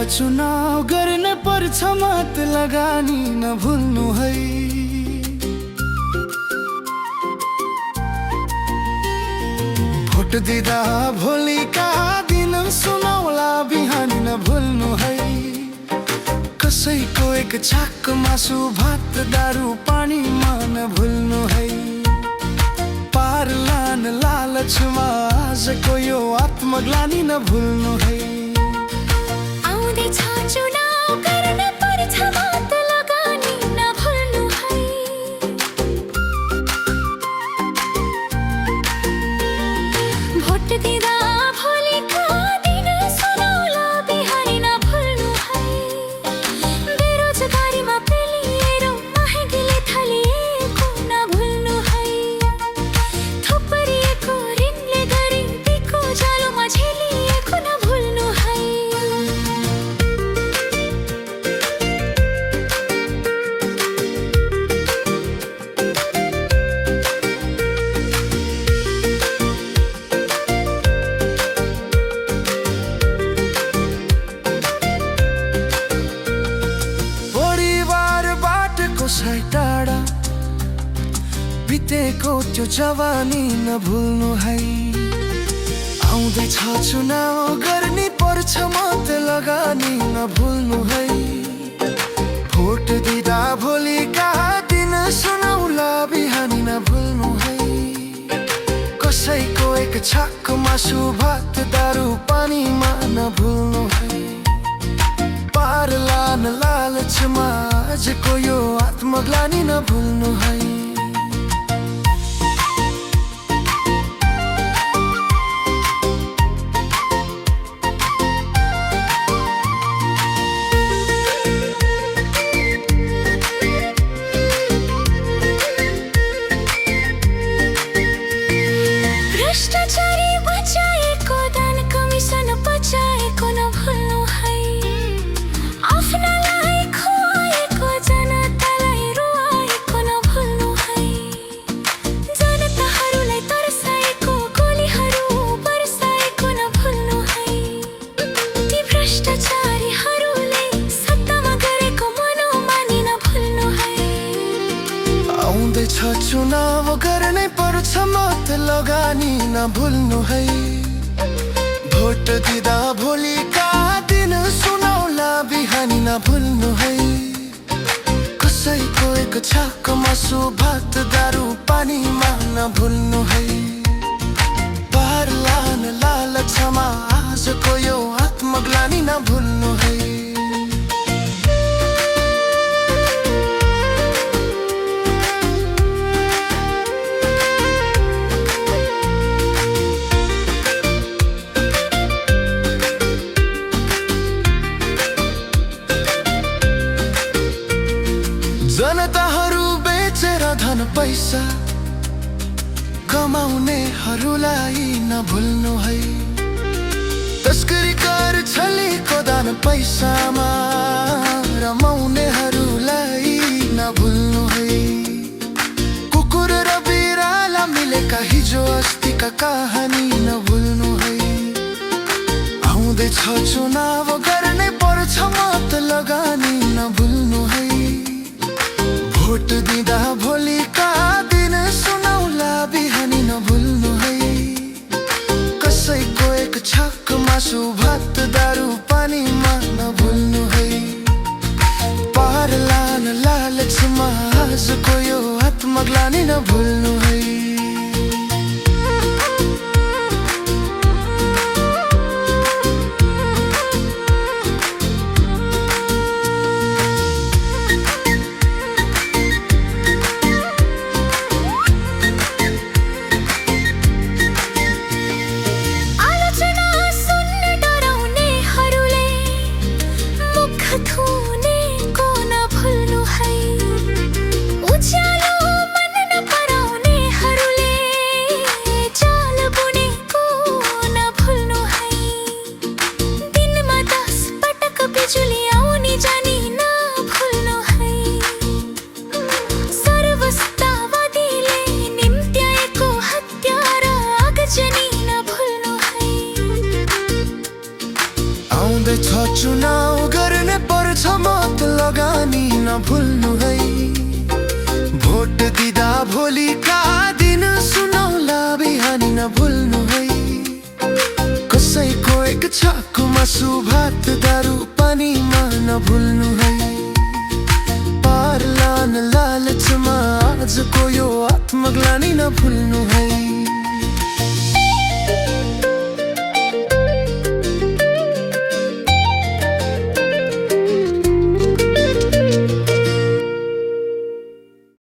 चुनाव गर्ने पर्छ मत लगानी नभुल्नु है। भोट दिँदा भोलिका दिन सुनौला बिहानी नभुल्नु है। कसैको एक छाक मासु भात दारू पानीमा नभुल्नु है। पार लान लालचमा आजको यो आत्मग्लानी नभुल्नु है। आउँदैछ चुनाव गर्न पर्छ मत लगानी नभुल्नु है। भोट दिँदा भोलिका दिन सुनौला बिहानी नभुल्नु है। बेरोजगारीमा पेलिएर महँगीले थलिएको नभुल्नु है। थुपरिएको ऋणले गरिबीको जालोमा झेलिएको नभुल्नु है। कसै टाढा बितेको त्यो जवानी नभुल्नु है। आउँदैछ चुनाव गर्ने पर्छ मत लगानी नभुल्नु है। भोट दिँदा भोलिका दिन सुनौला बिहानी नभुल्नु है। कसैको एक छाक मासु भात दारू पानीमा नभुल्नु है। पार लान लालचमा आजको यो आत्मग्लानी नभुल्नु है। भ्रष्टाचारी बचाएको दान कमिसन बचाएको नभुल्नु है। आफ्नालाई खुवाएको जनतालाई रुवाएको नभुल्नु है। जनताहरूलाई तर्साएको गोलीहरू बर्साएको नभुल्नु है। ती भ्रष्टाचारीहरूले सत्तामा गरेको मनोमानी नभुल्नु है। आउँदैछ चुनाव गर्नै पर्छ मत लगानी नभुल्नु है। भोट दिँदा भोलिका दिन सुनौला बिहानी नभुल्नु है। कसैको एक छाक मासु भात दारू पानीमा नभुल्नु है। पार लान लालचमा आजको यो आत्मग्लानी नभुल्नु है। जनताहरू बेचेर धन पैसा कमाउनेहरूलाई नभुल्नु है। तस्करी कर छलेको दान पैसामा रमाउनेहरूलाई नभुल्नु है। कुकुर र बिराला मिलेका हिजो अस्तिका कहानी नभुल्नु है। आउँदैछ चुनाव गर्नै पर्छ मत लगानी नभुल्नु है। भोट दिँदा भोलिका दिन सुनौला बिहानी नभुल्नु है। कसैको एक छाक मासु भात दारू पानीमा नभुल्नु है। पार लान लालचमा आजको यो आत्मग्लानी नभुल्नु है। थुनेको नभुल्नु है। उज्यालो मन नपराउने नभुल्नु है। भोट दिँदा भोलिका दिन सुनौला बिहानी नभुल्नु है। कसैको एक छाकु मासु भात दारू पानीमा नभुल्नु है। पार लान लालचमा आजको यो आत्मग्लानी नभुल्नु है।